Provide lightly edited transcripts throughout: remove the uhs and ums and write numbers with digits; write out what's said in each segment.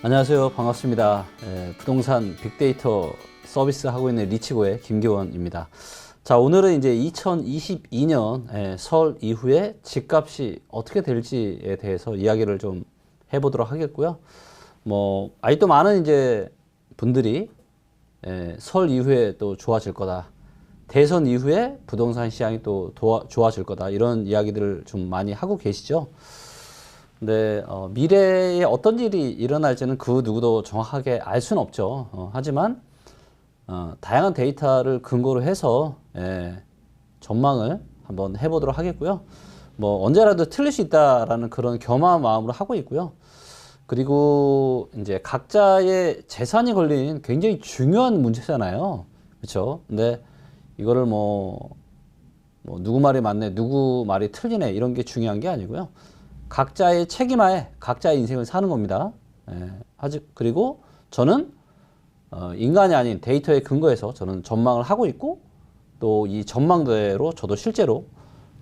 안녕하세요. 반갑습니다. 부동산 빅데이터 서비스 하고 있는 리치고의 김기원입니다. 자, 오늘은 이제 2022년 설 이후에 집값이 어떻게 될지에 대해서 이야기를 좀 해보도록 하겠고요. 아직도 많은 이제 분들이 설 이후에 또 좋아질 거다. 대선 이후에 부동산 시장이 또 좋아질 거다. 이런 이야기들을 좀 많이 하고 계시죠. 근데 미래에 어떤 일이 일어날지는 그 누구도 정확하게 알 수는 없죠. 하지만 다양한 데이터를 근거로 해서 전망을 한번 해보도록 하겠고요. 언제라도 틀릴 수 있다라는 그런 겸허한 마음으로 하고 있고요. 그리고 이제 각자의 재산이 걸린 굉장히 중요한 문제잖아요. 그렇죠? 근데 이거를 누구 말이 맞네, 누구 말이 틀리네 이런 게 중요한 게 아니고요. 각자의 책임하에 각자의 인생을 사는 겁니다. 그리고 저는 인간이 아닌 데이터에 근거해서 저는 전망을 하고 있고, 또 이 전망대로 저도 실제로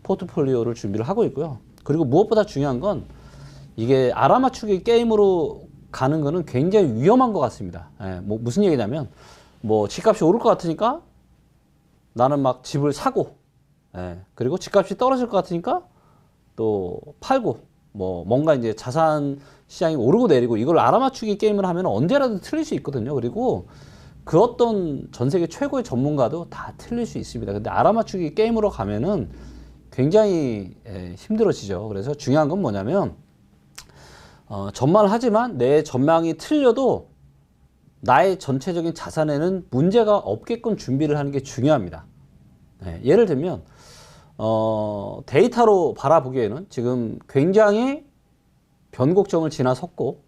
포트폴리오를 준비를 하고 있고요. 그리고 무엇보다 중요한 건 이게 알아맞추기 게임으로 가는 거는 굉장히 위험한 것 같습니다. 무슨 얘기냐면 집값이 오를 것 같으니까 나는 막 집을 사고, 그리고 집값이 떨어질 것 같으니까 또 팔고, 뭔가 이제 자산 시장이 오르고 내리고 이걸 알아맞추기 게임을 하면 언제라도 틀릴 수 있거든요. 그리고 그 어떤 전 세계 최고의 전문가도 다 틀릴 수 있습니다. 근데 알아맞추기 게임으로 가면은 굉장히 힘들어지죠. 그래서 중요한 건 뭐냐면 전망을 하지만 내 전망이 틀려도 나의 전체적인 자산에는 문제가 없게끔 준비를 하는 게 중요합니다. 예를 들면 데이터로 바라보기에는 지금 굉장히 변곡점을 지나섰고,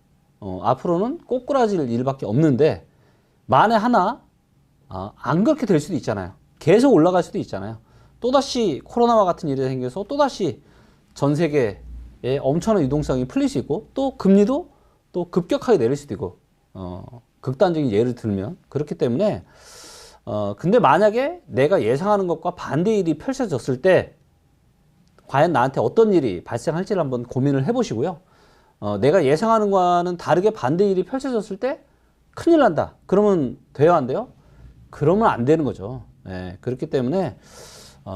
앞으로는 꼬꾸라질 일밖에 없는데, 만에 하나, 안 그렇게 될 수도 있잖아요. 계속 올라갈 수도 있잖아요. 또다시 코로나와 같은 일이 생겨서 또다시 전 세계에 엄청난 유동성이 풀릴 수 있고, 또 금리도 또 급격하게 내릴 수도 있고, 극단적인 예를 들면. 그렇기 때문에, 근데 만약에 내가 예상하는 것과 반대 일이 펼쳐졌을 때 과연 나한테 어떤 일이 발생할지를 한번 고민을 해보시고요. 내가 예상하는 것과는 다르게 반대 일이 펼쳐졌을 때 큰일 난다. 그러면 돼요, 안 돼요? 그러면 안 되는 거죠. 그렇기 때문에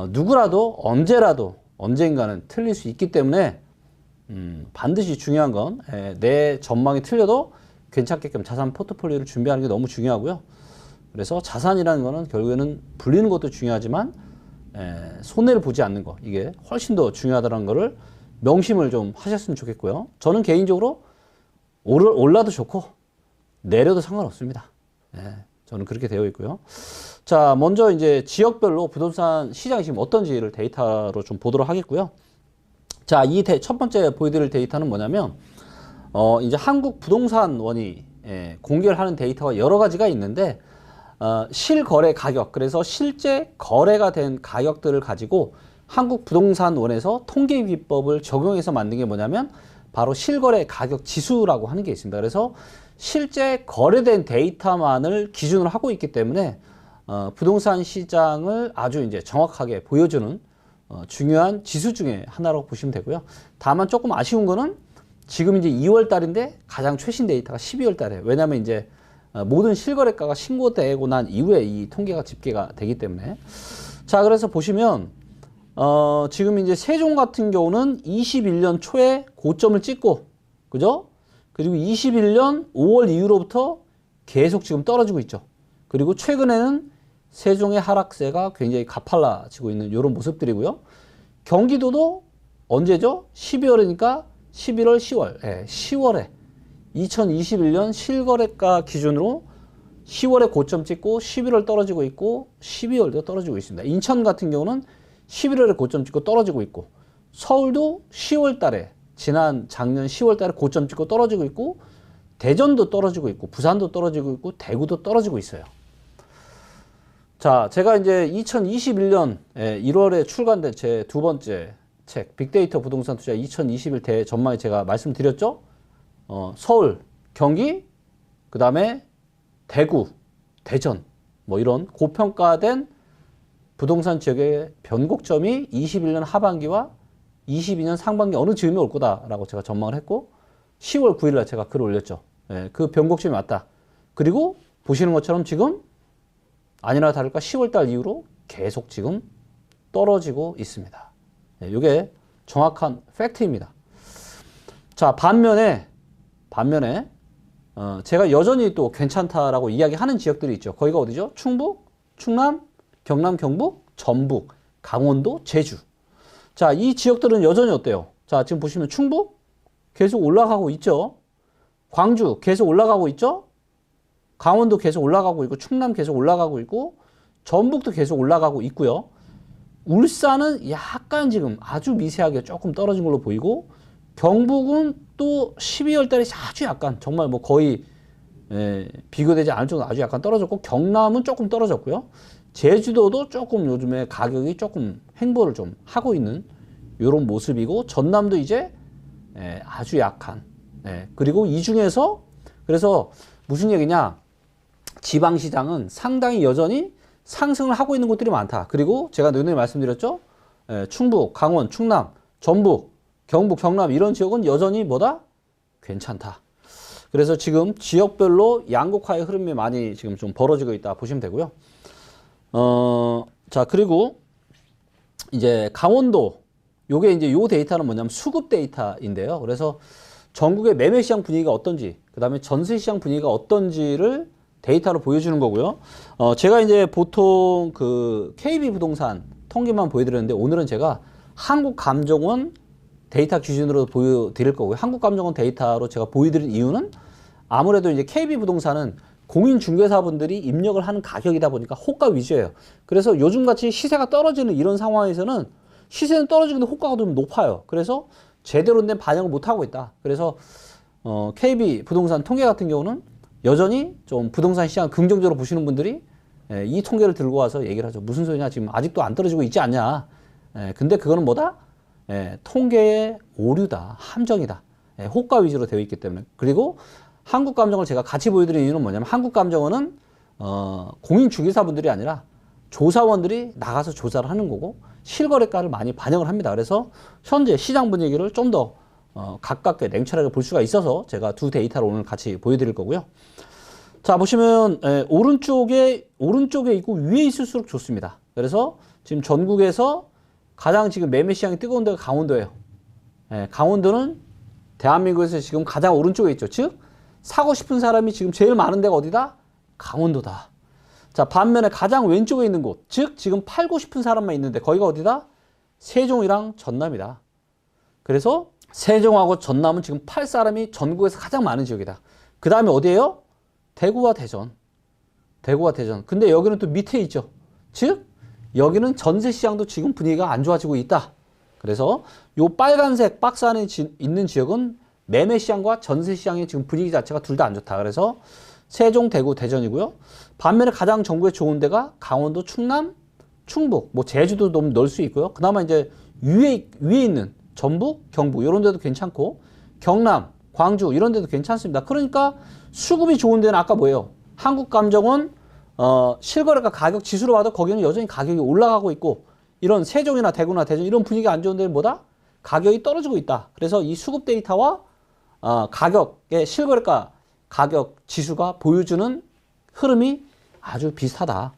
누구라도 언제라도 언젠가는 틀릴 수 있기 때문에 반드시 중요한 건 내 전망이 틀려도 괜찮게끔 자산 포트폴리오를 준비하는 게 너무 중요하고요. 그래서 자산이라는 거는 결국에는 불리는 것도 중요하지만 손해를 보지 않는 거, 이게 훨씬 더 중요하다는 거를 명심을 좀 하셨으면 좋겠고요. 저는 개인적으로 올라도 좋고 내려도 상관없습니다. 저는 그렇게 되어 있고요. 자, 먼저 이제 지역별로 부동산 시장이 지금 어떤지를 데이터로 좀 보도록 하겠고요. 자, 첫 번째 보여드릴 데이터는 뭐냐면 이제 한국 부동산원이 공개를 하는 데이터가 여러 가지가 있는데, 실거래 가격, 그래서 실제 거래가 된 가격들을 가지고 한국부동산원에서 통계비법을 적용해서 만든 게 뭐냐면 바로 실거래 가격 지수라고 하는 게 있습니다. 그래서 실제 거래된 데이터만을 기준으로 하고 있기 때문에 부동산 시장을 아주 이제 정확하게 보여주는 중요한 지수 중에 하나라고 보시면 되고요. 다만 조금 아쉬운 거는 지금 이제 2월 달인데 가장 최신 데이터가 12월 달에, 왜냐면 이제 모든 실거래가가 신고되고 난 이후에 이 통계가 집계가 되기 때문에. 자, 그래서 보시면 지금 이제 세종 같은 경우는 21년 초에 고점을 찍고, 그죠? 그리고 21년 5월 이후로부터 계속 지금 떨어지고 있죠. 그리고 최근에는 세종의 하락세가 굉장히 가팔라지고 있는 이런 모습들이고요. 경기도도 언제죠? 12월이니까 11월, 10월. 10월에 2021년 실거래가 기준으로 10월에 고점 찍고 11월 떨어지고 있고 12월도 떨어지고 있습니다. 인천 같은 경우는 11월에 고점 찍고 떨어지고 있고, 서울도 10월 달에, 작년 10월 달에 고점 찍고 떨어지고 있고, 대전도 떨어지고 있고, 부산도 떨어지고 있고, 대구도 떨어지고 있어요. 자, 제가 이제 2021년 1월에 출간된 제 두 번째 책, 빅데이터 부동산 투자 2021 대전망에 제가 말씀드렸죠? 서울, 경기, 그 다음에 대구, 대전, 이런 고평가된 부동산 지역의 변곡점이 21년 하반기와 22년 상반기 어느 즈음에 올 거다라고 제가 전망을 했고, 10월 9일 날 제가 글을 올렸죠. 예, 그 변곡점이 왔다. 그리고 보시는 것처럼 지금 아니나 다를까 10월달 이후로 계속 지금 떨어지고 있습니다. 예, 이게 정확한 팩트입니다. 자, 반면에 제가 여전히 또 괜찮다라고 이야기하는 지역들이 있죠. 거기가 어디죠? 충북, 충남, 경남, 경북, 전북, 강원도, 제주. 자, 이 지역들은 여전히 어때요? 자, 지금 보시면 충북 계속 올라가고 있죠. 광주 계속 올라가고 있죠. 강원도 계속 올라가고 있고, 충남 계속 올라가고 있고, 전북도 계속 올라가고 있고요. 울산은 약간 지금 아주 미세하게 조금 떨어진 걸로 보이고, 경북은 또 12월 달에 아주 약간 정말 뭐 거의 비교되지 않을 정도로 아주 약간 떨어졌고, 경남은 조금 떨어졌고요. 제주도도 조금 요즘에 가격이 조금 횡보를 좀 하고 있는 이런 모습이고, 전남도 이제 아주 약한. 그리고 이 중에서 그래서 무슨 얘기냐? 지방시장은 상당히 여전히 상승을 하고 있는 곳들이 많다. 그리고 제가 늘늘 말씀드렸죠? 충북, 강원, 충남, 전북, 경북, 경남 이런 지역은 여전히 뭐다? 괜찮다. 그래서 지금 지역별로 양극화의 흐름이 많이 지금 좀 벌어지고 있다 보시면 되고요. 자, 그리고 이제 강원도, 요게 이제 요 데이터는 뭐냐면 수급 데이터인데요. 그래서 전국의 매매 시장 분위기가 어떤지, 그 다음에 전세 시장 분위기가 어떤지를 데이터로 보여주는 거고요. 제가 이제 보통 그 KB 부동산 통계만 보여드렸는데, 오늘은 제가 한국감정원 데이터 기준으로 보여드릴 거고요. 한국감정원 데이터로 제가 보여드린 이유는 아무래도 이제 KB 부동산은 공인중개사분들이 입력을 하는 가격이다 보니까 호가 위주예요. 그래서 요즘같이 시세가 떨어지는 이런 상황에서는 시세는 떨어지는데 호가가 좀 높아요. 그래서 제대로 된 반영을 못하고 있다. 그래서 KB 부동산 통계 같은 경우는 여전히 좀 부동산 시장 긍정적으로 보시는 분들이 이 통계를 들고 와서 얘기를 하죠. 무슨 소리냐, 지금 아직도 안 떨어지고 있지 않냐. 근데 그거는 뭐다? 통계의 오류다, 함정이다. 호가 위주로 되어 있기 때문에. 그리고 한국감정을 제가 같이 보여드리는 이유는 뭐냐면, 한국감정원은 공인중개사분들이 아니라 조사원들이 나가서 조사를 하는 거고, 실거래가를 많이 반영을 합니다. 그래서 현재 시장 분위기를 좀 더 가깝게 냉철하게 볼 수가 있어서 제가 두 데이터를 오늘 같이 보여드릴 거고요. 자, 보시면 오른쪽에 있고 위에 있을수록 좋습니다. 그래서 지금 전국에서 가장 지금 매매 시장이 뜨거운 데가 강원도예요. 강원도는 대한민국에서 지금 가장 오른쪽에 있죠. 즉 사고 싶은 사람이 지금 제일 많은 데가 어디다? 강원도다. 자, 반면에 가장 왼쪽에 있는 곳, 즉 지금 팔고 싶은 사람만 있는데 거기가 어디다? 세종이랑 전남이다. 그래서 세종하고 전남은 지금 팔 사람이 전국에서 가장 많은 지역이다. 그 다음에 어디예요? 대구와 대전. 대구와 대전. 근데 여기는 또 밑에 있죠. 즉 여기는 전세 시장도 지금 분위기가 안 좋아지고 있다. 그래서 요 빨간색 박스 안에 있는 지역은 매매 시장과 전세 시장의 지금 분위기 자체가 둘 다 안 좋다. 그래서 세종, 대구, 대전이고요. 반면에 가장 전국에 좋은 데가 강원도, 충남, 충북, 뭐 제주도 좀 넣을 수 있고요. 그나마 이제 위에 있는 전북, 경북 이런 데도 괜찮고, 경남, 광주 이런 데도 괜찮습니다. 그러니까 수급이 좋은 데는 아까 뭐예요? 한국감정원 실거래가 가격 지수로 봐도 거기는 여전히 가격이 올라가고 있고, 이런 세종이나 대구나 대전 이런 분위기가 안 좋은 데는 뭐다? 가격이 떨어지고 있다. 그래서 이 수급 데이터와 가격의 실거래가 가격 지수가 보여주는 흐름이 아주 비슷하다.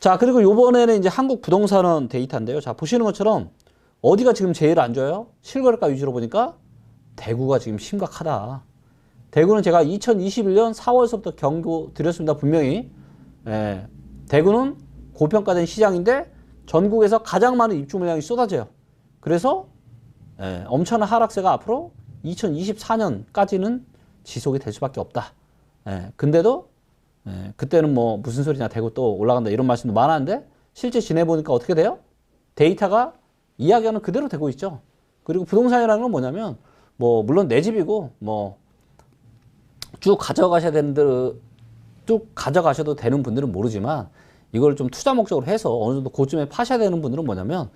자, 그리고 요번에는 이제 한국 부동산원 데이터인데요. 자, 보시는 것처럼 어디가 지금 제일 안 좋아요? 실거래가 위주로 보니까 대구가 지금 심각하다. 대구는 제가 2021년 4월서부터 경고 드렸습니다. 분명히. 대구는 고평가된 시장인데 전국에서 가장 많은 입주 물량이 쏟아져요. 그래서 엄청난 하락세가 앞으로 2024년까지는 지속이 될 수밖에 없다. 근데도 그때는 뭐 무슨 소리냐, 대구 또 올라간다 이런 말씀도 많았는데 실제 지내보니까 어떻게 돼요? 데이터가 이야기하는 그대로 되고 있죠. 그리고 부동산이라는 건 뭐냐면, 뭐 물론 내 집이고 뭐 쭉 가져가셔도 되는 분들은 모르지만, 이걸 좀 투자 목적으로 해서 어느 정도 고점에 파셔야 되는 분들은 뭐냐면,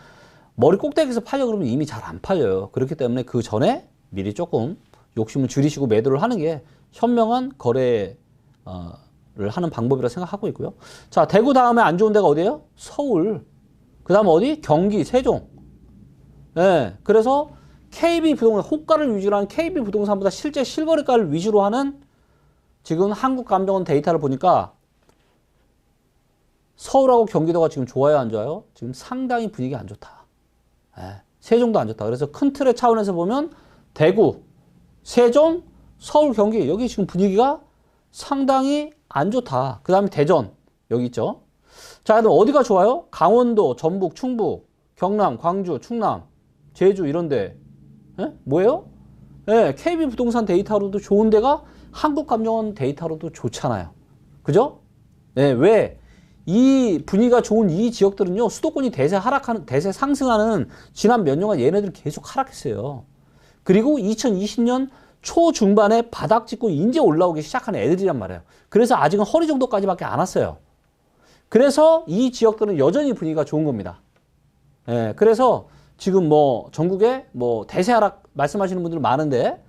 머리 꼭대기에서 팔려 그러면 이미 잘 안 팔려요. 그렇기 때문에 그 전에 미리 조금 욕심을 줄이시고 매도를 하는 게 현명한 거래를 하는 방법이라고 생각하고 있고요. 자, 대구 다음에 안 좋은 데가 어디예요? 서울. 그 다음 어디? 경기, 세종. 그래서 KB 부동산, 호가를 위주로 하는 KB 부동산보다 실제 실거래가를 위주로 하는 지금 한국감정원 데이터를 보니까 서울하고 경기도가 지금 좋아요, 안 좋아요? 지금 상당히 분위기 안 좋다. 예, 세종도 안 좋다. 그래서 큰 틀의 차원에서 보면 대구, 세종, 서울, 경기 여기 지금 분위기가 상당히 안 좋다. 그 다음에 대전 여기 있죠. 자, 그럼 어디가 좋아요? 강원도, 전북, 충북, 경남, 광주, 충남, 제주 이런데 뭐예요? 예, KB 부동산 데이터로도 좋은 데가 한국감정원 데이터로도 좋잖아요. 그죠? 예, 왜? 이 분위기가 좋은 이 지역들은요, 수도권이 대세 상승하는 지난 몇 년간 얘네들 계속 하락했어요. 그리고 2020년 초중반에 바닥 찍고 이제 올라오기 시작한 애들이란 말이에요. 그래서 아직은 허리 정도까지밖에 안 왔어요. 그래서 이 지역들은 여전히 분위기가 좋은 겁니다. 예, 그래서 지금 뭐 전국에 뭐 대세 하락 말씀하시는 분들 많은데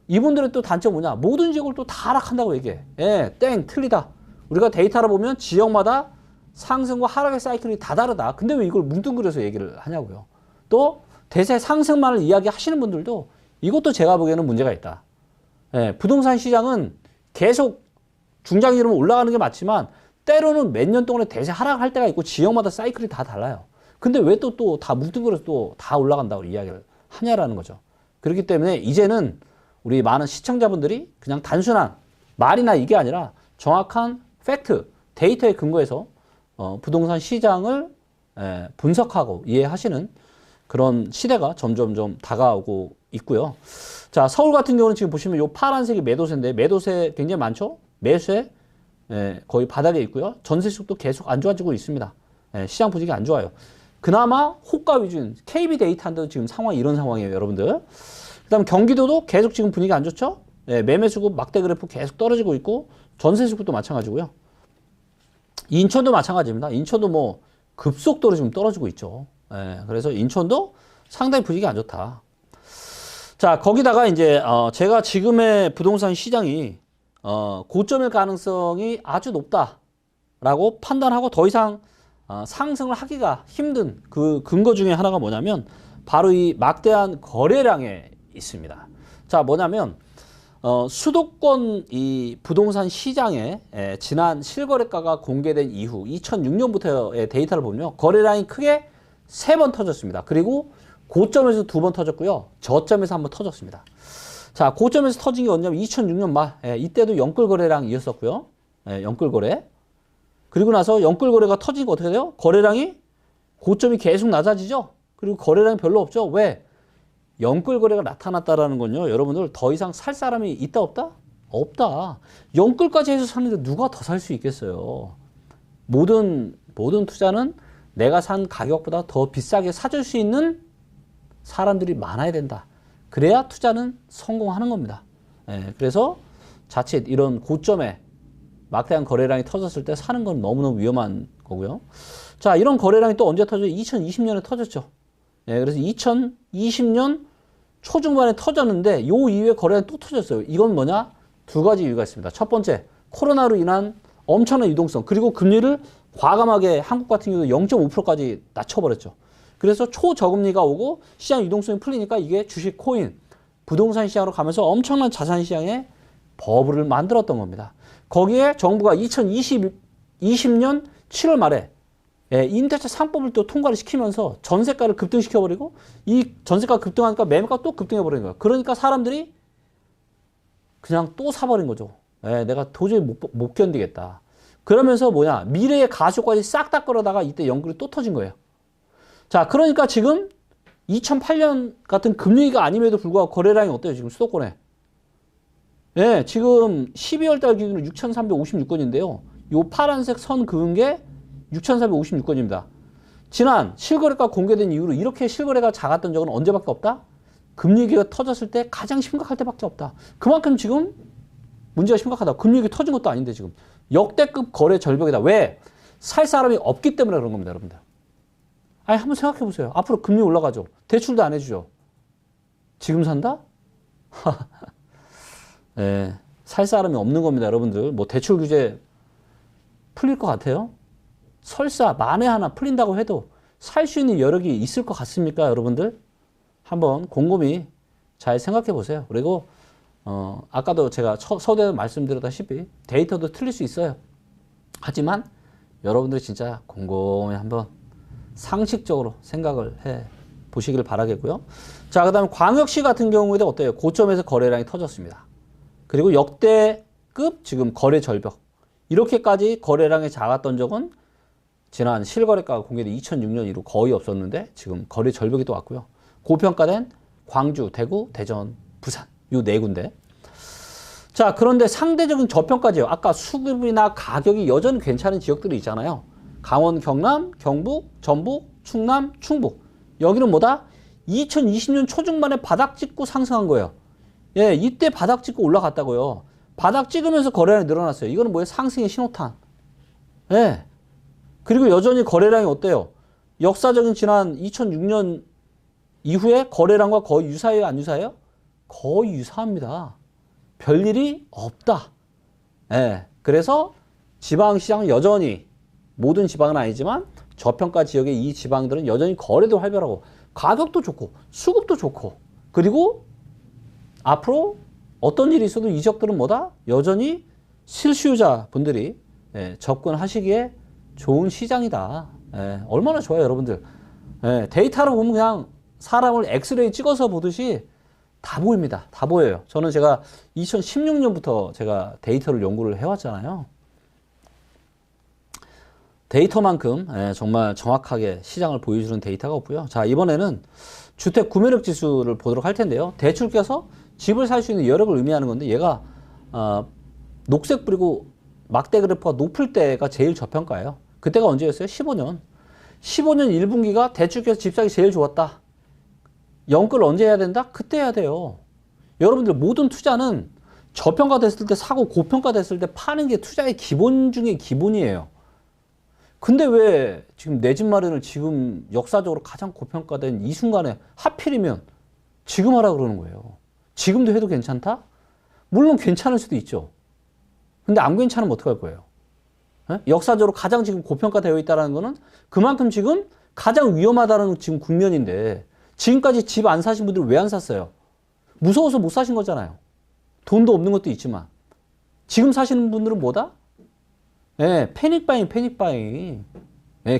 이분들의 또 단점 뭐냐? 모든 지역을 또 다 하락한다고 얘기해. 예, 땡, 틀리다. 우리가 데이터를 보면 지역마다 상승과 하락의 사이클이 다 다르다. 근데 왜 이걸 뭉뚱그려서 얘기를 하냐고요. 또 대세 상승만을 이야기하시는 분들도 이것도 제가 보기에는 문제가 있다. 예, 부동산 시장은 계속 중장기로 올라가는 게 맞지만 때로는 몇 년 동안에 대세 하락할 때가 있고 지역마다 사이클이 다 달라요. 근데 왜 또 다 뭉뚱그려서 또 다 올라간다고 이야기를 하냐라는 거죠. 그렇기 때문에 이제는 우리 많은 시청자분들이 그냥 단순한 말이나 이게 아니라 정확한 팩트, 데이터에 근거해서 부동산 시장을 분석하고 이해하시는 그런 시대가 점점점 다가오고 있고요. 자, 서울 같은 경우는 지금 보시면 이 파란색이 매도세인데 매도세 굉장히 많죠? 매수세 거의 바닥에 있고요. 전세수도 계속 안 좋아지고 있습니다. 시장 분위기 안 좋아요. 그나마 호가 위주인 KB 데이터도 지금 상황이 이런 상황이에요, 여러분들. 그 다음 경기도도 계속 지금 분위기 안 좋죠? 매매수급 막대 그래프 계속 떨어지고 있고 전세수급도 마찬가지고요. 인천도 마찬가지입니다. 인천도 뭐 급속도로 지금 떨어지고 있죠. 그래서 인천도 상당히 분위기가 안 좋다. 자, 거기다가 이제 제가 지금의 부동산 시장이 고점일 가능성이 아주 높다라고 판단하고 더 이상 상승을 하기가 힘든 그 근거 중에 하나가 뭐냐면 바로 이 막대한 거래량에 있습니다. 자, 뭐냐면 수도권 이 부동산 시장에 지난 실거래가가 공개된 이후 2006년부터의 데이터를 보면 거래량이 크게 3번 터졌습니다. 그리고 고점에서 2번 터졌고요. 저점에서 한번 터졌습니다. 자, 고점에서 터진 게 언제냐면 2006년 말 이때도 영끌 거래량이었었고요. 영끌 거래. 그리고 나서 영끌 거래가 터지니까 어떻게 돼요? 거래량이 고점이 계속 낮아지죠. 그리고 거래량이 별로 없죠. 왜? 영끌 거래가 나타났다라는 건요, 여러분들 더 이상 살 사람이 있다 없다? 없다. 영끌까지 해서 사는데 누가 더 살 수 있겠어요? 모든 투자는 내가 산 가격보다 더 비싸게 사줄 수 있는 사람들이 많아야 된다. 그래야 투자는 성공하는 겁니다. 그래서 자칫 이런 고점에 막대한 거래량이 터졌을 때 사는 건 너무너무 위험한 거고요. 자, 이런 거래량이 또 언제 터져요? 2020년에 터졌죠. 그래서 2020년 초중반에 터졌는데 요 이후에 거래량이 또 터졌어요. 이건 뭐냐? 두 가지 이유가 있습니다. 첫 번째, 코로나로 인한 엄청난 유동성, 그리고 금리를 과감하게 한국 같은 경우도 0.5%까지 낮춰버렸죠. 그래서 초저금리가 오고 시장 유동성이 풀리니까 이게 주식, 코인, 부동산 시장으로 가면서 엄청난 자산 시장에 버블을 만들었던 겁니다. 거기에 정부가 2020년 7월 말에 임대차 3법을 또 통과를 시키면서 전세가를 급등시켜버리고 이 전세가 급등하니까 매매가 또 급등해버리는 거예요. 그러니까 사람들이 그냥 또 사버린 거죠. 내가 도저히 못 견디겠다. 그러면서 뭐냐, 미래의 가쇼까지 싹 다 끌어다가 이때 연끌이 또 터진 거예요. 자, 그러니까 지금 2008년 같은 금융위기가 아님에도 불구하고 거래량이 어때요? 지금 수도권에. 지금 12월 달 기준으로 6,356건인데요. 요 파란색 선 그은 게 6,456건입니다. 지난 실거래가 공개된 이후로 이렇게 실거래가 작았던 적은 언제밖에 없다? 금리위기가 터졌을 때 가장 심각할 때밖에 없다. 그만큼 지금 문제가 심각하다. 금리위기 터진 것도 아닌데 지금. 역대급 거래 절벽이다. 왜? 살 사람이 없기 때문에 그런 겁니다, 여러분들. 아니, 한번 생각해 보세요. 앞으로 금리 올라가죠. 대출도 안 해주죠. 지금 산다? 살 사람이 없는 겁니다, 여러분들. 뭐 대출 규제 풀릴 것 같아요? 설사 만에 하나 풀린다고 해도 살 수 있는 여력이 있을 것 같습니까, 여러분들? 한번 곰곰이 잘 생각해 보세요. 그리고 아까도 제가 서두에 말씀드렸다시피 데이터도 틀릴 수 있어요. 하지만 여러분들이 진짜 곰곰이 한번 상식적으로 생각을 해 보시길 바라겠고요. 자, 그 다음에 광역시 같은 경우에도 어때요? 고점에서 거래량이 터졌습니다. 그리고 역대급 지금 거래 절벽. 이렇게까지 거래량이 작았던 적은 지난 실거래가가 공개된 2006년 이후 거의 없었는데 지금 거래 절벽이 또 왔고요. 고평가된 광주, 대구, 대전, 부산 요 네 군데. 자, 그런데 상대적인 저평가지요. 아까 수급이나 가격이 여전히 괜찮은 지역들이 있잖아요. 강원, 경남, 경북, 전북, 충남, 충북. 여기는 뭐다? 2020년 초중반에 바닥 찍고 상승한 거예요. 예, 이때 바닥 찍고 올라갔다고요. 바닥 찍으면서 거래량이 늘어났어요. 이거는 뭐예요? 상승의 신호탄. 예. 그리고 여전히 거래량이 어때요? 역사적인 지난 2006년 이후에 거래량과 거의 유사해요? 안 유사해요? 거의 유사합니다. 별일이 없다. 예. 그래서 지방시장은 여전히 모든 지방은 아니지만 저평가 지역의 이 지방들은 여전히 거래도 활발하고 가격도 좋고 수급도 좋고 그리고 앞으로 어떤 일이 있어도 이 지역들은 뭐다? 여전히 실수요자 분들이 접근하시기에 좋은 시장이다. 얼마나 좋아요, 여러분들. 데이터로 보면 그냥 사람을 엑스레이 찍어서 보듯이 다 보입니다. 다 보여요. 저는 제가 2016년부터 제가 데이터를 연구를 해왔잖아요. 데이터만큼 정말 정확하게 시장을 보여주는 데이터가 없고요. 자, 이번에는 주택 구매력 지수를 보도록 할 텐데요. 대출 껴서 집을 살 수 있는 여력을 의미하는 건데 얘가 녹색 뿌리고 막대 그래프가 높을 때가 제일 저평가예요. 그때가 언제였어요? 15년 1분기가 대출 껴서 집 사기 제일 좋았다. 연끌 언제 해야 된다? 그때 해야 돼요. 여러분들 모든 투자는 저평가 됐을 때 사고 고평가 됐을 때 파는 게 투자의 기본 중에 기본이에요. 근데 왜 지금 내 집 마련을 지금 역사적으로 가장 고평가된 이 순간에 하필이면 지금 하라 그러는 거예요. 지금도 해도 괜찮다? 물론 괜찮을 수도 있죠. 근데 안 괜찮으면 어떡할 거예요? 역사적으로 가장 지금 고평가되어 있다는 거는 그만큼 지금 가장 위험하다는 지금 국면인데 지금까지 집 안 사신 분들 왜 안 샀어요? 무서워서 못 사신 거잖아요. 돈도 없는 것도 있지만. 지금 사시는 분들은 뭐다? 패닉바잉.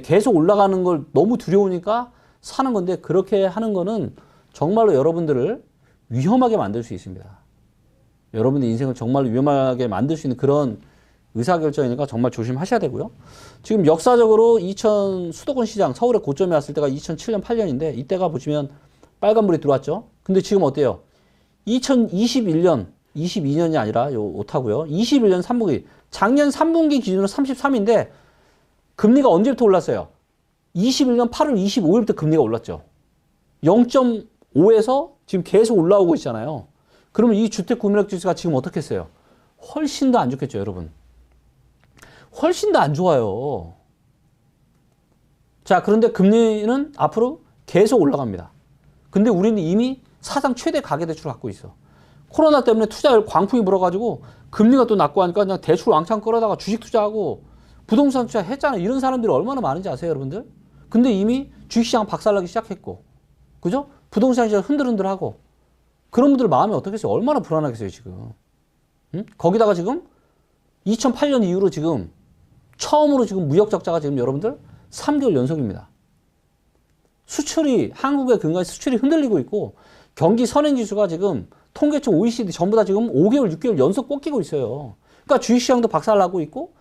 계속 올라가는 걸 너무 두려우니까 사는 건데 그렇게 하는 거는 정말로 여러분들을 위험하게 만들 수 있습니다. 여러분들 인생을 정말로 위험하게 만들 수 있는 그런 의사결정이니까 정말 조심하셔야 되고요. 지금 역사적으로 수도권 시장 서울의 고점에 왔을 때가 2007년 8년인데 이때가 보시면 빨간불이 들어왔죠. 근데 지금 어때요? 2021년 22년이 아니라 요 오타고요. 21년 3분기 작년 3분기 기준으로 33인데 금리가 언제부터 올랐어요? 21년 8월 25일부터 금리가 올랐죠. 0.5에서 지금 계속 올라오고 있잖아요. 그러면 이 주택 구매력 지수가 지금 어떻게 했어요? 훨씬 더 안 좋겠죠, 여러분. 훨씬 더 안 좋아요. 자, 그런데 금리는 앞으로 계속 올라갑니다. 근데 우리는 이미 사상 최대 가계대출을 갖고 있어. 코로나 때문에 투자율 광풍이 불어가지고 금리가 또 낮고 하니까 그냥 대출 왕창 끌어다가 주식 투자하고 부동산 투자 했잖아요. 이런 사람들이 얼마나 많은지 아세요, 여러분들? 근데 이미 주식시장 박살나기 시작했고, 그죠? 부동산 시장 흔들흔들하고, 그런 분들 마음이 어떻겠어요? 얼마나 불안하겠어요, 지금. 응? 거기다가 지금 2008년 이후로 지금 처음으로 지금 무역 적자가 지금 여러분들 3개월 연속입니다. 수출이, 한국의 근간의 수출이 흔들리고 있고, 경기 선행지수가 지금 통계청 OECD 전부 다 지금 5개월, 6개월 연속 꺾이고 있어요. 그러니까 주식시장도 박살나고 있고,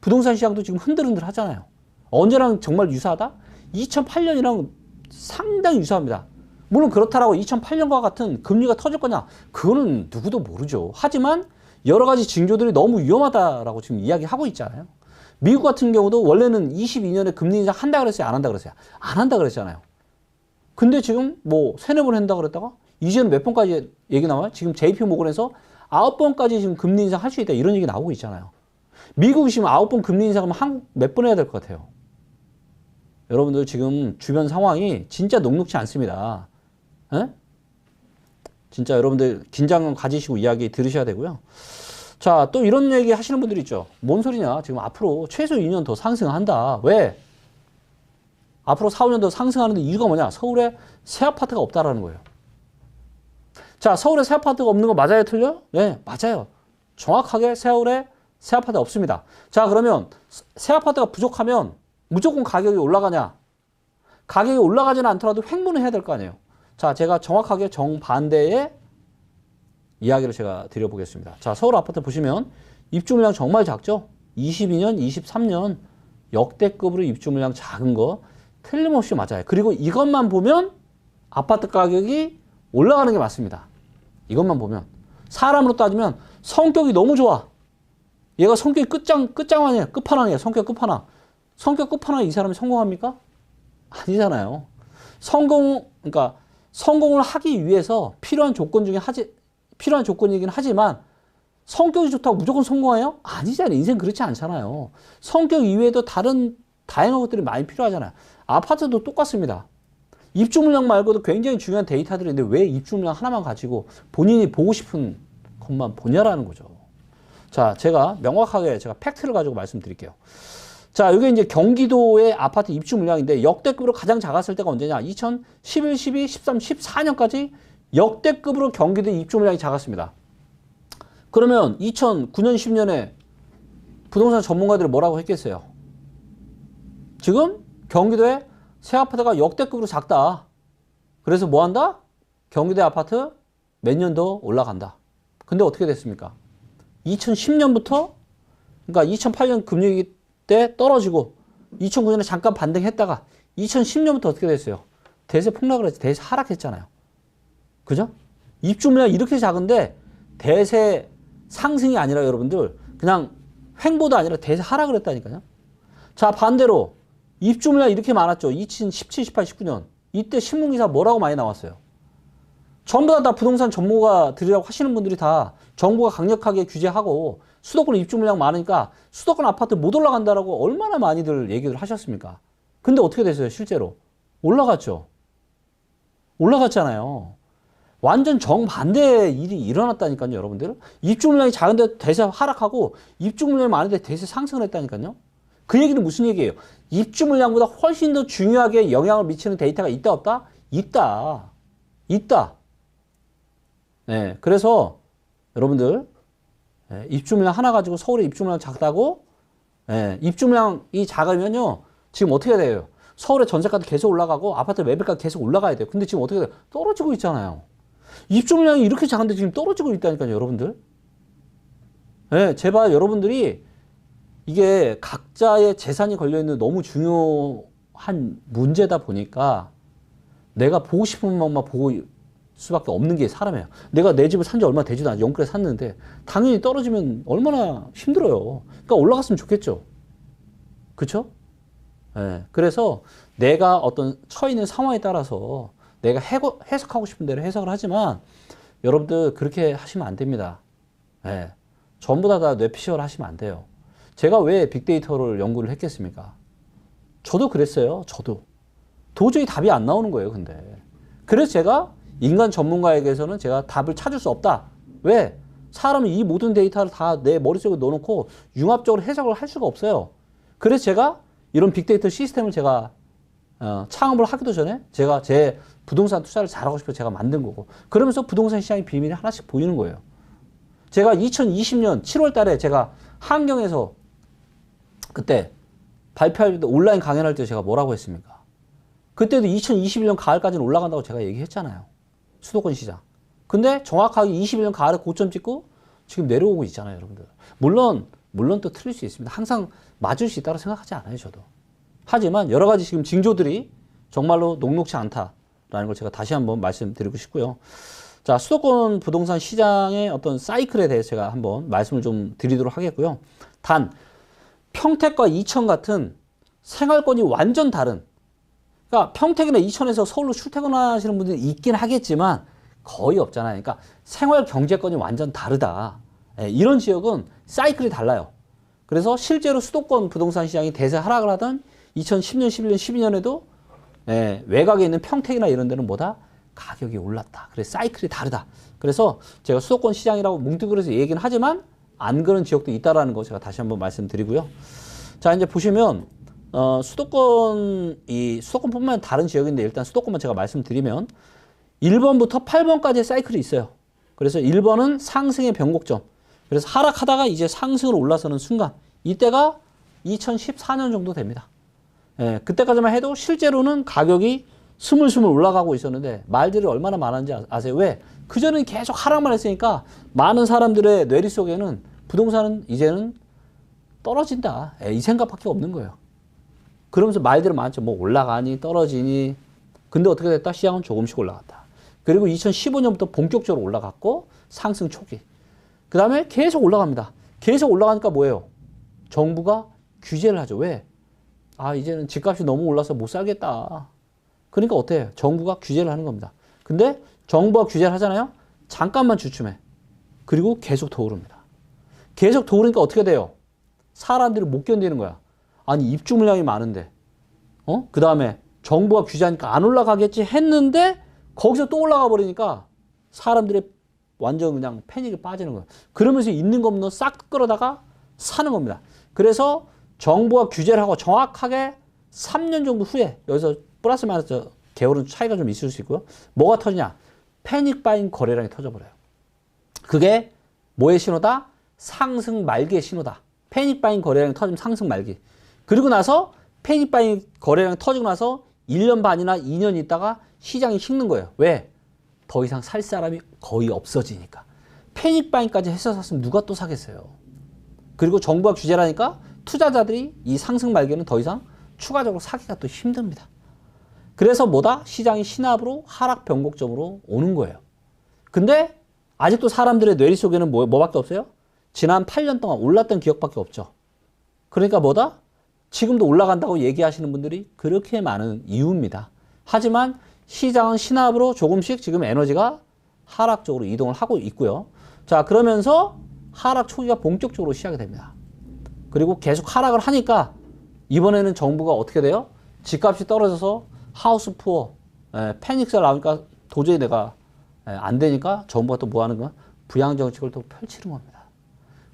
부동산 시장도 지금 흔들흔들 하잖아요. 언제랑 정말 유사하다? 2008년이랑 상당히 유사합니다. 물론 그렇다라고 2008년과 같은 금리가 터질 거냐? 그거는 누구도 모르죠. 하지만 여러 가지 징조들이 너무 위험하다라고 지금 이야기하고 있잖아요. 미국 같은 경우도 원래는 22년에 금리 인상 한다 그랬어요? 안 한다 그랬어요? 안 한다 그랬잖아요. 근데 지금 뭐 3-4번 한다 그랬다가 이제는 몇 번까지 얘기 나와요? 지금 JP 모건에서 9번까지 지금 금리 인상 할 수 있다 이런 얘기 나오고 있잖아요. 미국이 지금 9번 금리 인상하면 한국 몇 번 해야 될 것 같아요? 여러분들 지금 주변 상황이 진짜 녹록지 않습니다. 에? 진짜 여러분들 긴장감 가지시고 이야기 들으셔야 되고요. 자, 또 이런 얘기 하시는 분들이 있죠. 뭔 소리냐? 지금 앞으로 최소 2년 더 상승한다. 왜? 앞으로 4, 5년 더 상승하는데 이유가 뭐냐? 서울에 새 아파트가 없다라는 거예요. 자, 서울에 새 아파트가 없는 거 맞아요, 틀려요? 네, 맞아요. 정확하게 서울에 새 아파트 없습니다. 자, 그러면 새 아파트가 부족하면 무조건 가격이 올라가냐? 가격이 올라가지는 않더라도 횡보는 해야 될 거 아니에요. 자, 제가 정확하게 정반대의 이야기를 제가 드려보겠습니다. 자, 서울 아파트 보시면 입주 물량 정말 작죠? 22년, 23년 역대급으로 입주 물량 작은 거 틀림없이 맞아요. 그리고 이것만 보면 아파트 가격이 올라가는 게 맞습니다. 이것만 보면. 사람으로 따지면 성격이 너무 좋아. 얘가 성격이 끝장아니에요. 끝판왕이에요. 성격 끝판왕. 성격 끝판왕 이 사람이 성공합니까? 아니잖아요. 그러니까 성공을 하기 위해서 필요한 조건이긴 하지만 성격이 좋다고 무조건 성공해요? 아니잖아요. 인생 그렇지 않잖아요. 성격 이외에도 다른 다양한 것들이 많이 필요하잖아요. 아파트도 똑같습니다. 입주 물량 말고도 굉장히 중요한 데이터들이 있는데 왜 입주 물량 하나만 가지고 본인이 보고 싶은 것만 보냐라는 거죠. 자, 제가 명확하게 제가 팩트를 가지고 말씀드릴게요. 자, 이게 이제 경기도의 아파트 입주 물량인데 역대급으로 가장 작았을 때가 언제냐? 2011, 12, 13, 14년까지 역대급으로 경기도 입주 물량이 작았습니다. 그러면 2009년, 10년에 부동산 전문가들이 뭐라고 했겠어요? 지금 경기도에 새 아파트가 역대급으로 작다. 그래서 뭐 한다? 경기도 아파트 몇 년 더 올라간다. 근데 어떻게 됐습니까? 2010년부터, 그러니까 2008년 금융위기 때 떨어지고 2009년에 잠깐 반등했다가 2010년부터 어떻게 됐어요? 대세 폭락을 했지. 대세 하락했잖아요. 그죠? 입주 물량 이렇게 작은데 대세 상승이 아니라 여러분들 그냥 횡보도 아니라 대세 하락을 했다니까요. 자, 반대로 입주 물량 이렇게 많았죠. 2017, 18, 19년. 이때 신문기사 뭐라고 많이 나왔어요? 전부 다 부동산 전문가들이라고 하시는 분들이 다 정부가 강력하게 규제하고 수도권 입주 물량 많으니까 수도권 아파트 못 올라간다라고 얼마나 많이들 얘기를 하셨습니까? 근데 어떻게 됐어요, 실제로? 올라갔죠. 올라갔잖아요. 완전 정반대의 일이 일어났다니까요, 여러분들. 입주 물량이 작은데 대세 하락하고 입주 물량이 많은데 대세 상승을 했다니까요. 그 얘기는 무슨 얘기예요? 입주 물량보다 훨씬 더 중요하게 영향을 미치는 데이터가 있다, 없다? 있다. 있다. 네, 그래서 여러분들 입주 물량 하나 가지고 서울에 입주 물량 작다고 입주 물량이 작으면요 지금 어떻게 돼요? 서울의 전세가도 계속 올라가고 아파트 매매가 계속 올라가야 돼요. 근데 지금 어떻게 돼요? 떨어지고 있잖아요. 입주 물량이 이렇게 작은데 지금 떨어지고 있다니까요, 여러분들. 네, 제발 여러분들이 이게 각자의 재산이 걸려있는 너무 중요한 문제다 보니까 내가 보고 싶은 것만 보고 수밖에 없는 게 사람이에요. 내가 내 집을 산 지 얼마 되지도 않아. 영끌에 샀는데 당연히 떨어지면 얼마나 힘들어요. 그러니까 올라갔으면 좋겠죠. 그렇죠? 네. 그래서 내가 어떤 처해 있는 상황에 따라서 내가 해석하고 싶은 대로 해석을 하지만 여러분들 그렇게 하시면 안 됩니다. 네. 전부 다 뇌피셜 하시면 안 돼요. 제가 왜 빅데이터를 연구를 했겠습니까? 저도 그랬어요. 저도. 도저히 답이 안 나오는 거예요. 근데. 그래서 제가 인간 전문가에게서는 제가 답을 찾을 수 없다. 왜? 사람은 이 모든 데이터를 다 내 머릿속에 넣어놓고 융합적으로 해석을 할 수가 없어요. 그래서 제가 이런 빅데이터 시스템을 제가 창업을 하기도 전에 제가 제 부동산 투자를 잘하고 싶어서 제가 만든 거고 그러면서 부동산 시장의 비밀이 하나씩 보이는 거예요. 제가 2020년 7월 달에 제가 한경에서 그때 발표할 때 온라인 강연할 때 제가 뭐라고 했습니까? 그때도 2021년 가을까지는 올라간다고 제가 얘기했잖아요. 수도권 시장. 근데 정확하게 21년 가을에 고점 찍고 지금 내려오고 있잖아요, 여러분들. 물론 또 틀릴 수 있습니다. 항상 맞을 수 있다고 생각하지 않아요, 저도. 하지만 여러 가지 지금 징조들이 정말로 녹록지 않다라는 걸 제가 다시 한번 말씀드리고 싶고요. 자, 수도권 부동산 시장의 어떤 사이클에 대해서 제가 한번 말씀을 좀 드리도록 하겠고요. 단, 평택과 이천 같은 생활권이 완전 다른 그러니까 평택이나 이천에서 서울로 출퇴근하시는 분들이 있긴 하겠지만 거의 없잖아요. 그러니까 생활 경제권이 완전 다르다. 이런 지역은 사이클이 달라요. 그래서 실제로 수도권 부동산 시장이 대세 하락을 하던 2010년, 11년, 12년에도 외곽에 있는 평택이나 이런 데는 뭐다? 가격이 올랐다. 그래서 사이클이 다르다. 그래서 제가 수도권 시장이라고 뭉뚱그려서 얘기는 하지만 안 그런 지역도 있다라는 거 제가 다시 한번 말씀드리고요. 자, 이제 보시면 수도권뿐만 다른 지역인데 일단 수도권만 제가 말씀드리면 1번부터 8번까지의 사이클이 있어요. 그래서 1번은 상승의 변곡점. 그래서 하락하다가 이제 상승으로 올라서는 순간. 이때가 2014년 정도 됩니다. 예, 그때까지만 해도 실제로는 가격이 스물스물 올라가고 있었는데 말들이 얼마나 많은지 아세요? 왜? 그전에는 계속 하락만 했으니까 많은 사람들의 뇌리 속에는 부동산은 이제는 떨어진다. 이 생각밖에 없는 거예요. 그러면서 말들은 많죠. 뭐 올라가니 떨어지니. 근데 어떻게 됐다? 시장은 조금씩 올라갔다. 그리고 2015년부터 본격적으로 올라갔고 상승 초기. 그 다음에 계속 올라갑니다. 계속 올라가니까 뭐예요? 정부가 규제를 하죠. 왜? 아, 이제는 집값이 너무 올라서 못 살겠다. 그러니까 어때요? 정부가 규제를 하는 겁니다. 근데 정부가 규제를 하잖아요. 잠깐만 주춤해. 그리고 계속 더 오릅니다. 계속 더 오르니까 어떻게 돼요? 사람들이 못 견디는 거야. 아니, 입주 물량이 많은데. 그 다음에 정부가 규제하니까 안 올라가겠지 했는데 거기서 또 올라가 버리니까 사람들이 완전 그냥 패닉에 빠지는 거예요. 그러면서 있는 거 없는 싹 끌어다가 사는 겁니다. 그래서 정부가 규제를 하고 정확하게 3년 정도 후에 여기서 플러스 마이너스 개월은 차이가 좀 있을 수 있고요. 뭐가 터지냐? 패닉 바잉 거래량이 터져버려요. 그게 뭐의 신호다? 상승 말기의 신호다. 패닉 바잉 거래량이 터지면 상승 말기. 그리고 나서 패닉 바잉 거래량이 터지고 나서 1년 반이나 2년 있다가 시장이 식는 거예요. 왜? 더 이상 살 사람이 거의 없어지니까. 패닉 바잉까지 해서 샀으면 누가 또 사겠어요. 그리고 정부가 규제를 하니까 투자자들이 이 상승 말기에는 더 이상 추가적으로 사기가 또 힘듭니다. 그래서 뭐다? 시장이 신압으로 하락 변곡점으로 오는 거예요. 근데 아직도 사람들의 뇌리 속에는 뭐밖에 없어요? 지난 8년 동안 올랐던 기억밖에 없죠. 그러니까 뭐다? 지금도 올라간다고 얘기하시는 분들이 그렇게 많은 이유입니다. 하지만 시장은 신압으로 조금씩 지금 에너지가 하락 쪽으로 이동을 하고 있고요. 자, 그러면서 하락 초기가 본격적으로 시작이 됩니다. 그리고 계속 하락을 하니까 이번에는 정부가 어떻게 돼요? 집값이 떨어져서 하우스 푸어, 패닉스가 나오니까 도저히 내가 안 되니까 정부가 또 뭐 하는 거야? 부양정책을 또 펼치는 겁니다.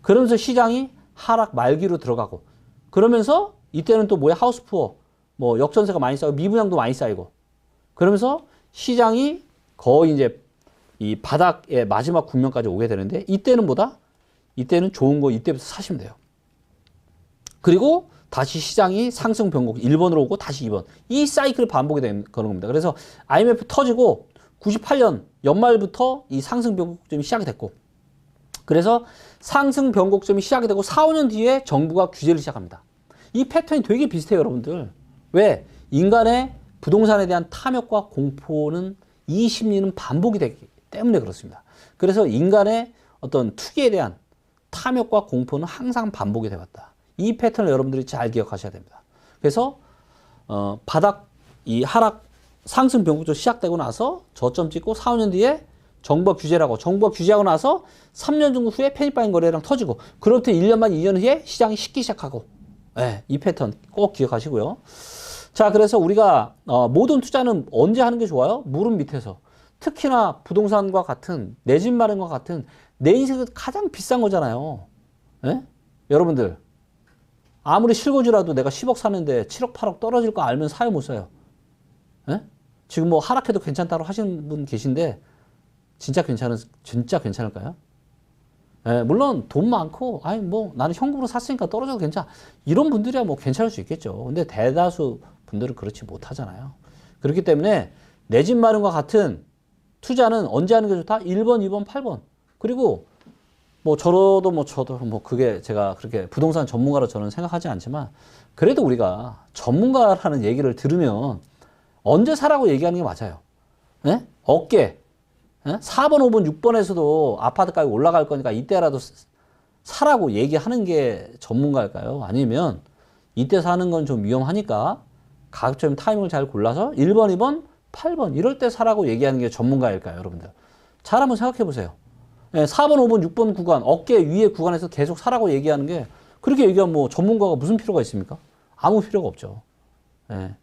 그러면서 시장이 하락 말기로 들어가고 그러면서 이때는 또 뭐야? 하우스 푸어, 뭐 역전세가 많이 쌓이고 미분양도 많이 쌓이고 그러면서 시장이 거의 이제 이 바닥의 마지막 국면까지 오게 되는데 이때는 뭐다? 이때는 좋은 거 이때부터 사시면 돼요. 그리고 다시 시장이 상승 변곡 1번으로 오고 다시 2번. 이 사이클이 반복이 되는 그런 겁니다. 그래서 IMF 터지고 98년 연말부터 이 상승 변곡점이 시작이 됐고 그래서 상승 변곡점이 시작이 되고 4, 5년 뒤에 정부가 규제를 시작합니다. 이 패턴이 되게 비슷해요, 여러분들. 왜? 인간의 부동산에 대한 탐욕과 공포는 이 심리는 반복이 되기 때문에 그렇습니다. 그래서 인간의 어떤 투기에 대한 탐욕과 공포는 항상 반복이 되었다. 이 패턴을 여러분들이 잘 기억하셔야 됩니다. 그래서 바닥 이 하락 상승 변곡점 시작되고 나서 저점 찍고 4, 5년 뒤에 정부가 규제하고 나서 3년 정도 후에 패닉바잉 거래량 터지고 그로부터 1년 반 2년 후에 시장이 식기 시작하고 이 패턴 꼭 기억하시고요. 자, 그래서 우리가 모든 투자는 언제 하는 게 좋아요? 무릎 밑에서. 특히나 부동산과 같은 내 집 마련과 같은 내 인생에서 가장 비싼 거잖아요. 여러분들 아무리 실거주라도 내가 10억 사는데 7억 8억 떨어질 거 알면 사요 못 사요? 지금 뭐 하락해도 괜찮다고 하시는 분 계신데 진짜 괜찮을까요? 물론 돈 많고 아니 뭐 나는 현금으로 샀으니까 떨어져도 괜찮아 이런 분들이야 뭐 괜찮을 수 있겠죠. 근데 대다수 분들은 그렇지 못하잖아요. 그렇기 때문에 내 집 마련과 같은 투자는 언제 하는 게 좋다? 1번, 2번, 8번. 그리고 저도 그게 제가 그렇게 부동산 전문가로 저는 생각하지 않지만 그래도 우리가 전문가라는 얘기를 들으면 언제 사라고 얘기하는 게 맞아요. 어깨 4번, 5번, 6번에서도 아파트 가격이 올라갈 거니까 이때라도 사라고 얘기하는 게 전문가일까요? 아니면 이때 사는 건 좀 위험하니까 가급적 타이밍을 잘 골라서 1번, 2번, 8번 이럴 때 사라고 얘기하는 게 전문가일까요? 여러분들 잘 한번 생각해 보세요. 4번, 5번, 6번 구간 어깨 위에 구간에서 계속 사라고 얘기하는 게 그렇게 얘기하면 뭐 전문가가 무슨 필요가 있습니까? 아무 필요가 없죠.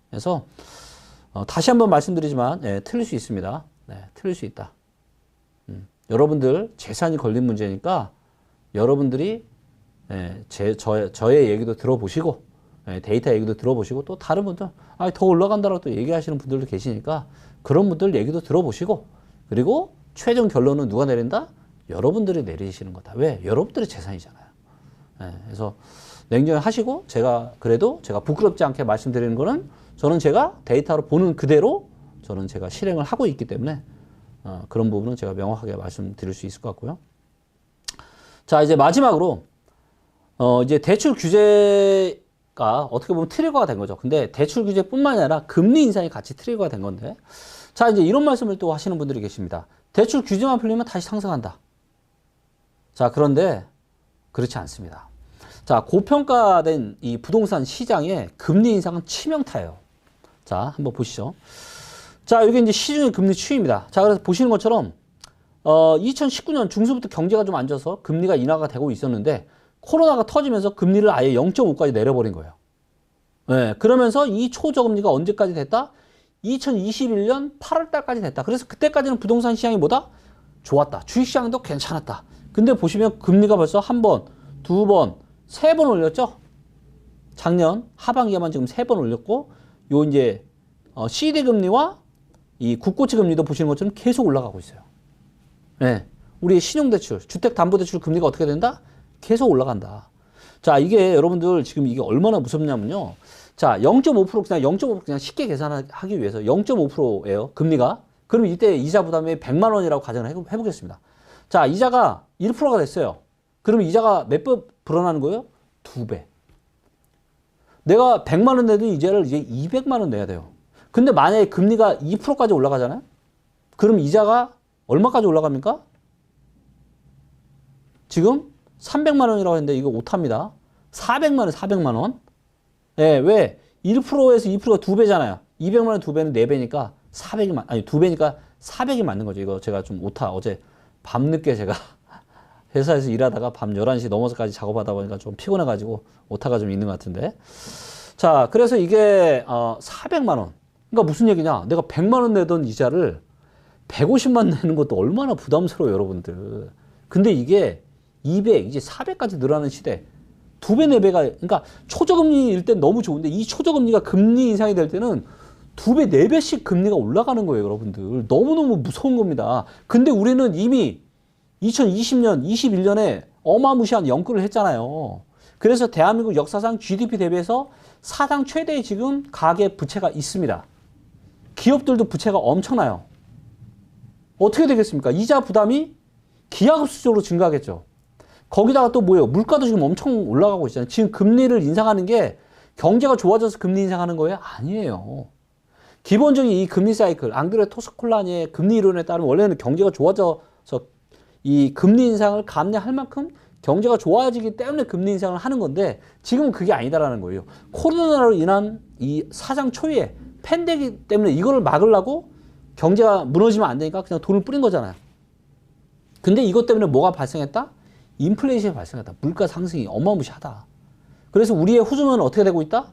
그래서 다시 한번 말씀드리지만 틀릴 수 있습니다. 틀릴 수 있다. 여러분들 재산이 걸린 문제니까 여러분들이 저의 얘기도 들어보시고 예, 데이터 얘기도 들어보시고 또 다른 분들 더 올라간다라고 또 얘기하시는 분들도 계시니까 그런 분들 얘기도 들어보시고 그리고 최종 결론은 누가 내린다? 여러분들이 내리시는 거다. 왜? 여러분들의 재산이잖아요. 예, 그래서 냉정히 하시고 제가 그래도 제가 부끄럽지 않게 말씀드리는 거는 저는 제가 데이터로 보는 그대로 저는 제가 실행을 하고 있기 때문에 그런 부분은 제가 명확하게 말씀드릴 수 있을 것 같고요. 자, 이제 마지막으로 이제 대출 규제가 어떻게 보면 트리거가 된 거죠. 근데 대출 규제뿐만이 아니라 금리 인상이 같이 트리거가 된 건데, 자, 이제 이런 말씀을 또 하시는 분들이 계십니다. 대출 규제만 풀리면 다시 상승한다. 자, 그런데 그렇지 않습니다. 자, 고평가된 이 부동산 시장에 금리 인상은 치명타예요. 자, 한번 보시죠. 자, 이게 이제 시중의 금리 추이입니다. 자, 그래서 보시는 것처럼 2019년 중순부터 경제가 좀 안 좋아서 금리가 인하가 되고 있었는데 코로나가 터지면서 금리를 아예 0.5까지 내려버린 거예요. 네, 그러면서 이 초저금리가 언제까지 됐다? 2021년 8월 달까지 됐다. 그래서 그때까지는 부동산 시장이 뭐다? 좋았다. 주식시장도 괜찮았다. 근데 보시면 금리가 벌써 한 번, 두 번, 세 번 올렸죠? 작년 하반기에만 지금 세 번 올렸고, 요 이제 CD 금리와 이 국고채 금리도 보시는 것처럼 계속 올라가고 있어요. 네. 우리 신용대출, 주택담보대출 금리가 어떻게 된다? 계속 올라간다. 자, 이게 여러분들 지금 이게 얼마나 무섭냐면요. 자, 0.5% 그냥 0.5% 그냥 쉽게 계산하기 위해서 0.5%예요. 금리가. 그럼 이때 이자 부담이 100만 원이라고 가정을 해보겠습니다. 자, 이자가 1%가 됐어요. 그러면 이자가 몇 배 불어나는 거예요? 2배. 내가 100만 원 내도 이자를 이제 200만 원 내야 돼요. 근데 만약에 금리가 2%까지 올라가잖아요? 그럼 이자가 얼마까지 올라갑니까? 지금 300만 원이라고 했는데 이거 오탑니다. 400만 원, 400만 원. 예, 왜? 1%에서 2%가 2배잖아요. 200만 원 2배는 4배니까 400이 아니 2배니까 400이 맞는 거죠. 이거 제가 좀 오타 어제 밤늦게 제가 회사에서 일하다가 밤 11시 넘어서까지 작업하다 보니까 좀 피곤해가지고 오타가 좀 있는 것 같은데. 자, 그래서 이게 400만 원. 그러니까 무슨 얘기냐? 내가 100만 원 내던 이자를 150만 내는 것도 얼마나 부담스러워요, 여러분들. 근데 이게 200, 이제 400까지 늘어나는 시대. 2배, 4배가, 그러니까 초저금리일 땐 너무 좋은데 이 초저금리가 금리 인상이 될 때는 2배, 4배씩 금리가 올라가는 거예요, 여러분들. 너무너무 무서운 겁니다. 근데 우리는 이미 2020년, 21년에 어마무시한 연끌을 했잖아요. 그래서 대한민국 역사상 GDP 대비해서 사상 최대의 지금 가계 부채가 있습니다. 기업들도 부채가 엄청나요. 어떻게 되겠습니까? 이자 부담이 기하급수적으로 증가하겠죠. 거기다가 또 뭐예요? 물가도 지금 엄청 올라가고 있잖아요. 지금 금리를 인상하는 게 경제가 좋아져서 금리 인상하는 거예요? 아니에요. 기본적인 이 금리 사이클, 안 그래도 토스콜라니의 금리 이론에 따르면 원래는 경제가 좋아져서 이 금리 인상을 감내할 만큼 경제가 좋아지기 때문에 금리 인상을 하는 건데 지금은 그게 아니다라는 거예요. 코로나로 인한 이 사상 초유의 팬데믹 때문에 이거를 막으려고 경제가 무너지면 안 되니까 그냥 돈을 뿌린 거잖아요. 근데 이것 때문에 뭐가 발생했다? 인플레이션이 발생했다. 물가 상승이 어마무시하다. 그래서 우리의 호주머니는 어떻게 되고 있다?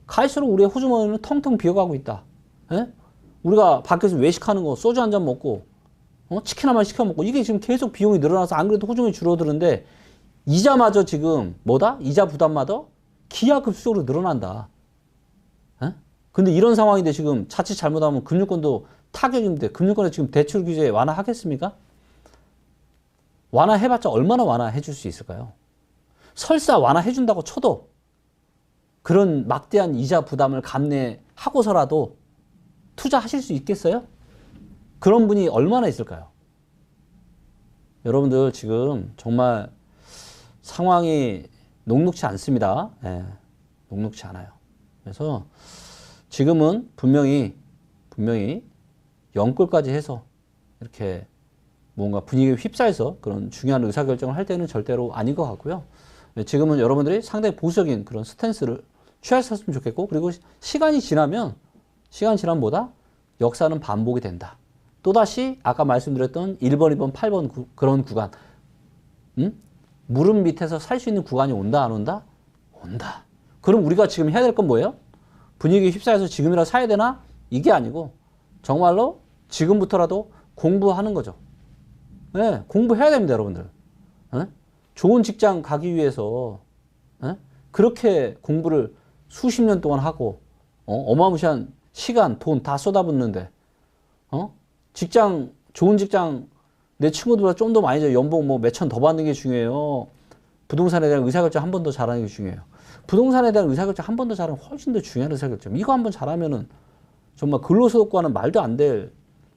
갈수록 우리의 호주머니는 텅텅 비어가고 있다. 에? 우리가 밖에서 외식하는 거 소주 한 잔 먹고 치킨 하나 시켜 먹고 이게 지금 계속 비용이 늘어나서 안 그래도 호주머니 줄어드는데 이자마저 지금 뭐다? 이자 부담마저 기하급수적으로 늘어난다. 에? 근데 이런 상황인데 지금 자칫 잘못하면 금융권도 타격인데 금융권에 지금 대출 규제 완화하겠습니까? 완화해봤자 얼마나 완화해 줄 수 있을까요? 설사 완화해준다고 쳐도 그런 막대한 이자 부담을 감내하고서라도 투자하실 수 있겠어요? 그런 분이 얼마나 있을까요? 여러분들 지금 정말 상황이 녹록치 않습니다. 예, 녹록치 않아요. 그래서 지금은 분명히 연끌까지 해서 이렇게 뭔가 분위기에 휩싸여서 그런 중요한 의사결정을 할 때는 절대로 아닌 것 같고요. 지금은 여러분들이 상당히 보수적인 그런 스탠스를 취하셨으면 좋겠고, 그리고 시간이 지나면 뭐다? 역사는 반복이 된다. 또다시 아까 말씀드렸던 1번, 2번, 8번 그런 구간, 무릎 밑에서 살 수 있는 구간이 온다, 안 온다? 온다. 그럼 우리가 지금 해야 될 건 뭐예요? 분위기에 휩싸여서 지금이라도 사야 되나? 이게 아니고 정말로 지금부터라도 공부하는 거죠. 네, 공부해야 됩니다, 여러분들. 네? 좋은 직장 가기 위해서 네? 그렇게 공부를 수십 년 동안 하고 어마무시한 시간, 돈 다 쏟아붓는데 직장 좋은 직장 내 친구들보다 좀 더 많이 연봉 뭐 몇천 더 받는 게 중요해요. 부동산에 대한 의사결정 한 번 더 잘하는 게 중요해요. 부동산에 대한 의사결정 한 번 더 잘하면 훨씬 더 중요한 의사결정. 이거 한 번 잘하면은 정말 근로소득과는 말도 안 될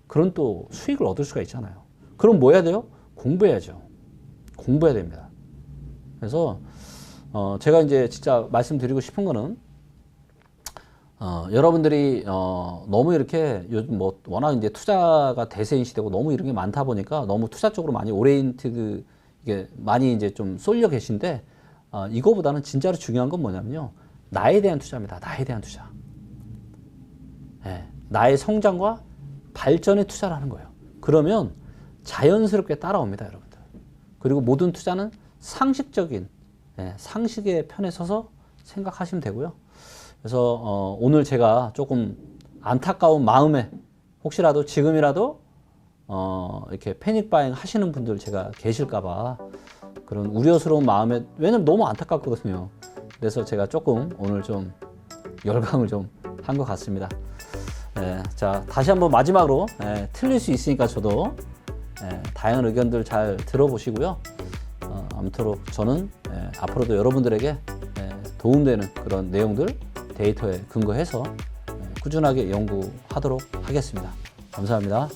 그런 또 수익을 얻을 수가 있잖아요. 그럼 뭐 해야 돼요? 공부해야죠. 공부해야 됩니다. 그래서 제가 이제 진짜 말씀드리고 싶은 거는 여러분들이 너무 이렇게 요즘 뭐 워낙 이제 투자가 대세인 시대고 너무 이런 게 많다 보니까 너무 투자 쪽으로 많이 오리엔티드 이게 많이 이제 좀 쏠려 계신데 이거보다는 진짜로 중요한 건 뭐냐면요. 나에 대한 투자입니다. 나에 대한 투자. 네, 나의 성장과 발전에 투자를 하는 거예요. 그러면 자연스럽게 따라옵니다, 여러분들. 그리고 모든 투자는 상식적인 상식의 편에 서서 생각하시면 되고요. 그래서 오늘 제가 조금 안타까운 마음에 혹시라도 지금이라도 이렇게 패닉 바잉 하시는 분들 제가 계실까봐 그런 우려스러운 마음에 왜냐면 너무 안타깝거든요. 그래서 제가 조금 오늘 좀 열강을 좀 한 것 같습니다. 자 다시 한번 마지막으로 틀릴 수 있으니까 저도 다양한 의견들 잘 들어보시고요. 아무쪼록 저는 앞으로도 여러분들에게 도움되는 그런 내용들 데이터에 근거해서 꾸준하게 연구하도록 하겠습니다. 감사합니다.